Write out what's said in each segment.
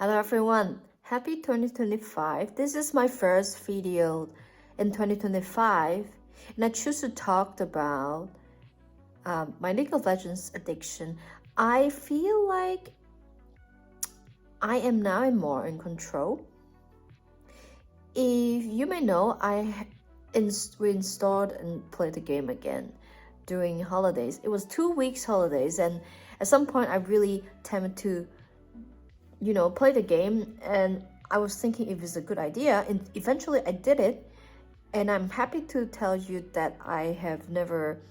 Hello everyone, happy 2025. This is my first video in 2025 and I choose to talk about my League of Legends addiction. I feel like I am now more in control. If you may know, I reinstalled and played the game again during holidays. It was 2 weeks holidays and at some point I really tempted to play the game, and I was thinking if it's a good idea, and eventually I did it, and I'm happy to tell you that I have never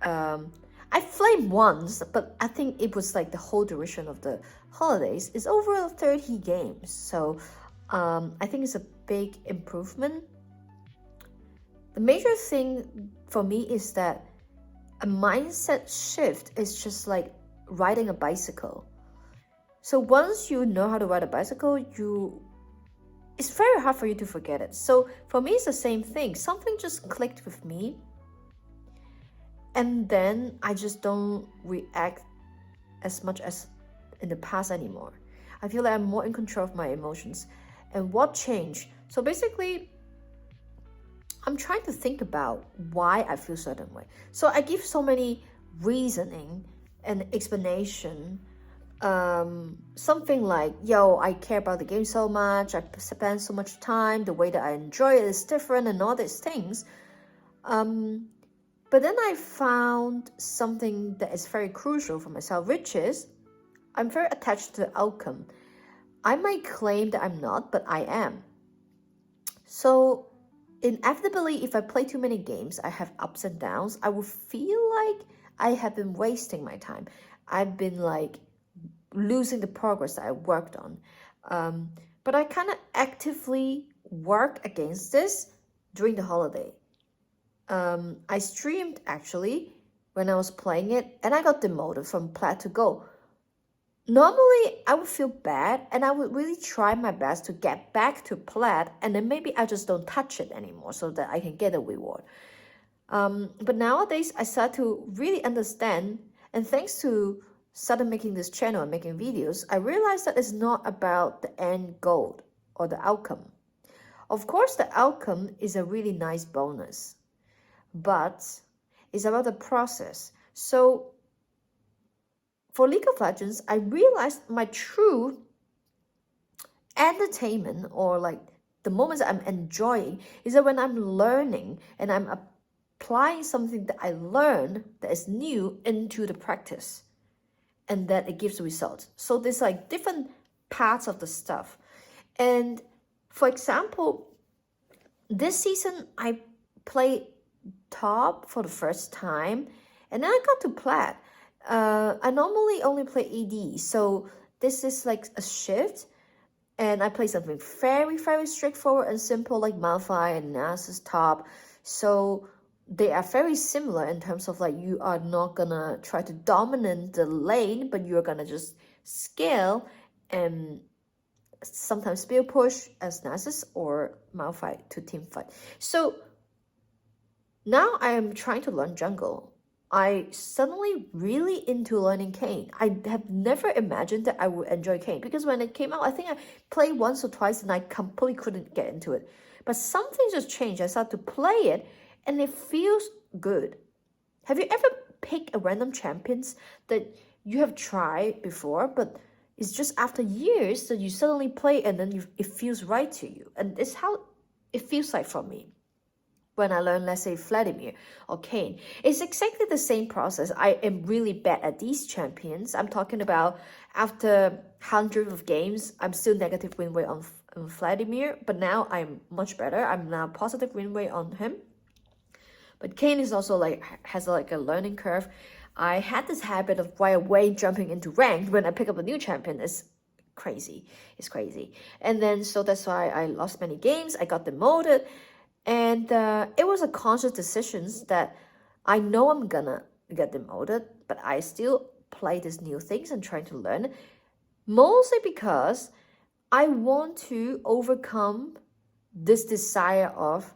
I flamed once, but I think it was like the whole duration of the holidays is over 30 games, so I think it's a big improvement. The major thing for me is that a mindset shift is just like riding a bicycle. So once you know how to ride a bicycle, it's very hard for you to forget it. So for me, it's the same thing. Something just clicked with me. And then I just don't react as much as in the past anymore. I feel like I'm more in control of my emotions. And what changed? So basically, I'm trying to think about why I feel certain way. So I give so many reasoning and explanation. Something like, I care about the game so much, I spend so much time, the way that I enjoy it is different and all these things. But then I found something that is very crucial for myself, which is I'm very attached to the outcome. I might claim that I'm not, but I am. So inevitably, if I play too many games, I have ups and downs, I will feel like I have been wasting my time. I've been like losing the progress that I worked on. But I kind of actively worked against this during the holiday. I streamed actually when I was playing it, and I got demoted from plat to gold. Normally, I would feel bad and I would really try my best to get back to plat, and then maybe I just don't touch it anymore so that I can get a reward. But nowadays, I start to really understand, and thanks to started making this channel and making videos, I realized that it's not about the end goal or the outcome. Of course, the outcome is a really nice bonus, but it's about the process. So for League of Legends, I realized my true entertainment, or like the moments I'm enjoying, is that when I'm learning and I'm applying something that I learned that is new into the practice, and that it gives results. So there's like different parts of the stuff. And for example, this season I played top for the first time, and then I got to plat. I normally only play AD, so this is like a shift, and I play something very, very straightforward and simple like Malphite and Nasus top. So they are very similar in terms of like you are not gonna try to dominate the lane, but you're gonna just scale and sometimes spear push as Nasus or Malphite to team fight. So now I am trying to learn jungle. I suddenly really into learning Kayn. I have never imagined that I would enjoy Kayn, because when it came out, I think I played once or twice and I completely couldn't get into it. But something just changed. I started to play it and it feels good. Have you ever picked a random champions that you have tried before, but it's just after years that you suddenly play and then it feels right to you? And it's how it feels like for me when I learn, let's say, Vladimir or Kayn. It's exactly the same process. I am really bad at these champions. I'm talking about after hundreds of games, I'm still negative win rate on Vladimir, but now I'm much better. I'm now positive win rate on him. But Kayn is also like has like a learning curve. I had this habit of right away jumping into ranked when I pick up a new champion. It's crazy. It's crazy. And then so that's why I lost many games. I got demoted. And it was a conscious decision that I know I'm gonna get demoted, but I still play these new things and trying to learn. Mostly because I want to overcome this desire of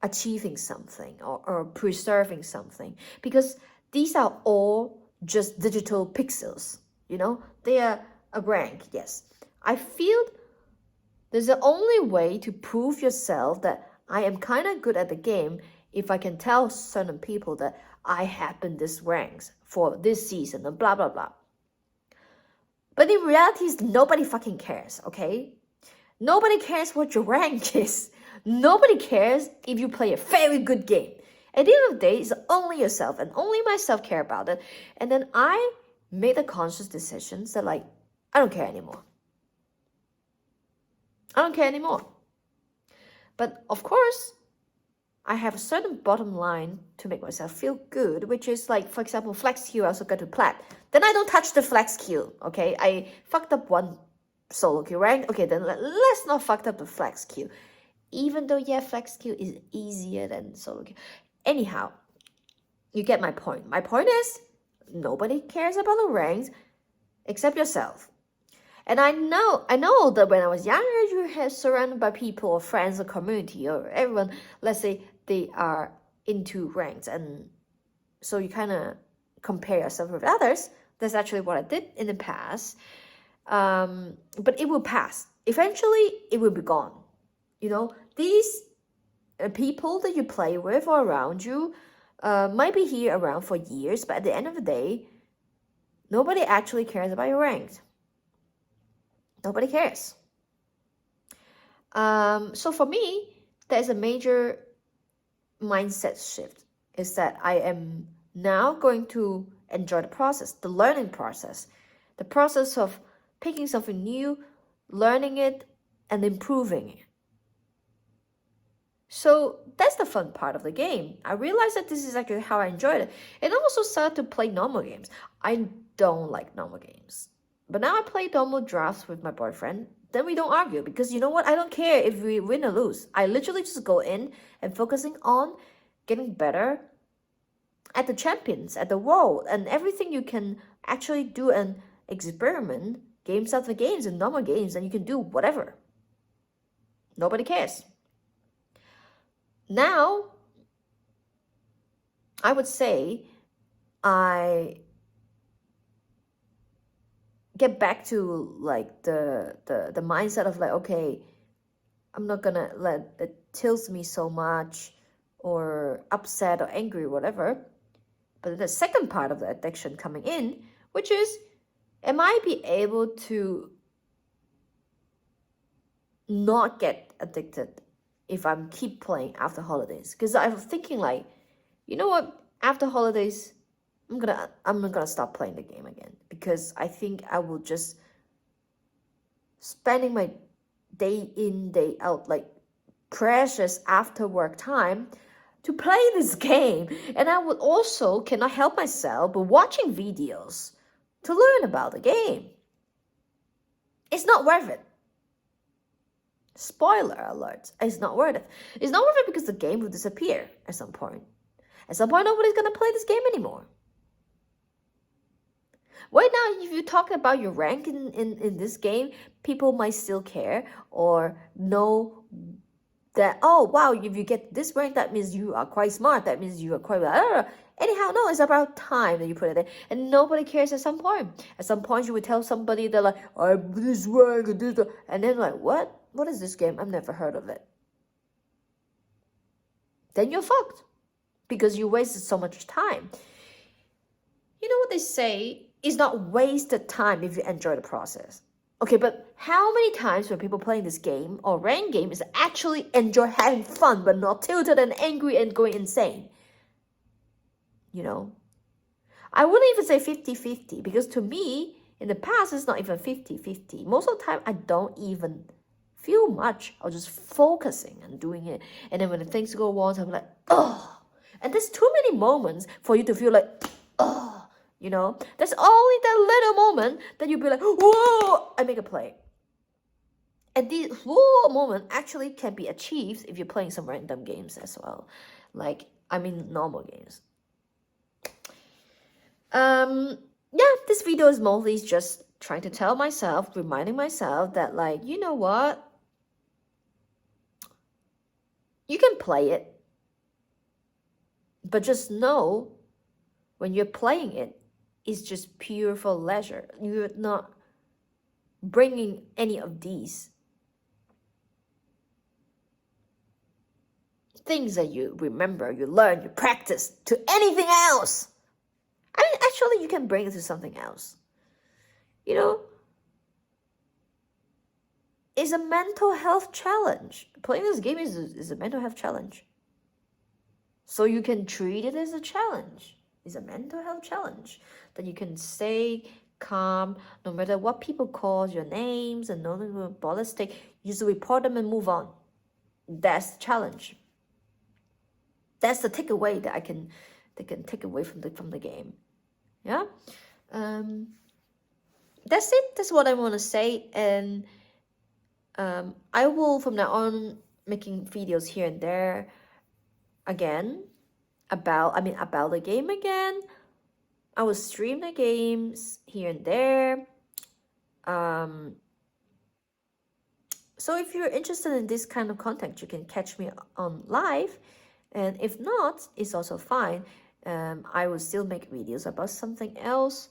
achieving something or preserving something, because these are all just digital pixels, they are a rank, yes. I feel there's the only way to prove yourself that I am kind of good at the game if I can tell certain people that I have been this ranks for this season and blah, blah, blah. But in reality, nobody fucking cares, okay? Nobody cares what your rank is. Nobody cares if you play a very good game. At the end of the day, it's only yourself and only myself care about it. And then I made a conscious decision that like, I don't care anymore. I don't care anymore. But of course, I have a certain bottom line to make myself feel good, which is like, for example, flex queue, I also got to plat. Then I don't touch the flex queue, okay? I fucked up one solo queue rank. Okay, then let's not fuck up the flex queue. Even though, yeah, flex queue is easier than solo queue. Anyhow, you get my point. My point is, nobody cares about the ranks except yourself. And I know that when I was younger, you had surrounded by people or friends or community or everyone, let's say they are into ranks. And so you kind of compare yourself with others. That's actually what I did in the past. But it will pass. Eventually, it will be gone. You know, these people that you play with or around you might be here around for years, but at the end of the day, nobody actually cares about your ranks. Nobody cares. So for me, there's a major mindset shift. Is that I am now going to enjoy the process, the learning process, the process of picking something new, learning it, and improving it. So that's the fun part of the game. I realized that this is actually how I enjoyed it. And I also started to play normal games. I don't like normal games. But now I play normal drafts with my boyfriend. Then we don't argue because you know what? I don't care if we win or lose. I literally just go in and focusing on getting better at the champions, at the world, and everything you can actually do and experiment games after games and normal games, and you can do whatever. Nobody cares. Now, I would say I get back to like the mindset of like, okay, I'm not gonna let it tilts me so much or upset or angry or whatever. But the second part of the addiction coming in, which is, am I be able to not get addicted if I'm keep playing after holidays? Because I'm thinking like, you know what, after holidays, I'm not gonna stop playing the game again because I think I will just spending my day in, day out, like precious after work time to play this game. And I would also cannot help myself but watching videos to learn about the game. It's not worth it. Spoiler alert, it's not worth it. It's not worth it because the game will disappear at some point. At some point, nobody's gonna play this game anymore. Right now, if you talk about your rank in this game, people might still care or know that, oh, wow, if you get this rank, that means you are quite smart. That means you are quite... Anyhow, no, it's about time that you put it in. And nobody cares at some point. At some point, you would tell somebody that like, I'm this rank, and then like, what? What is this game? I've never heard of it. Then you're fucked because you wasted so much time. You know what they say? It's not wasted time if you enjoy the process. Okay, but how many times when people playing this game or rank game is actually enjoy having fun but not tilted and angry and going insane? You know? I wouldn't even say 50-50 because to me, in the past, it's not even 50-50. Most of the time, I don't even feel much. I was just focusing on doing it. And then when the things go wrong, I'm like, oh. And there's too many moments for you to feel like, oh. You know, there's only that little moment that you'll be like, whoa, I make a play. And this whoa moment actually can be achieved if you're playing some random games as well. Like, I mean, normal games. Yeah, this video is mostly just trying to tell myself, reminding myself that like, you know what? You can play it. But just know when you're playing it, it's just pure for leisure. You're not bringing any of these things that you remember, you learn, you practice to anything else. I mean, actually, you can bring it to something else. You know, it's a mental health challenge. Playing this game is a mental health challenge. So you can treat it as a challenge. It's a mental health challenge that you can stay calm no matter what people call your names and no matter bother stay. You just report them and move on. That's the challenge. That's the takeaway that they can take away from the game. Yeah. That's it. That's what I want to say. And I will from now on making videos here and there again about the game again. I will stream the games here and there. So if you're interested in this kind of content, you can catch me on live, and if not, it's also fine. I will still make videos about something else.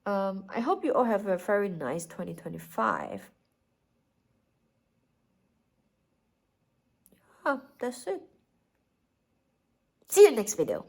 I hope you all have a very nice 2025. That's it. See you next video.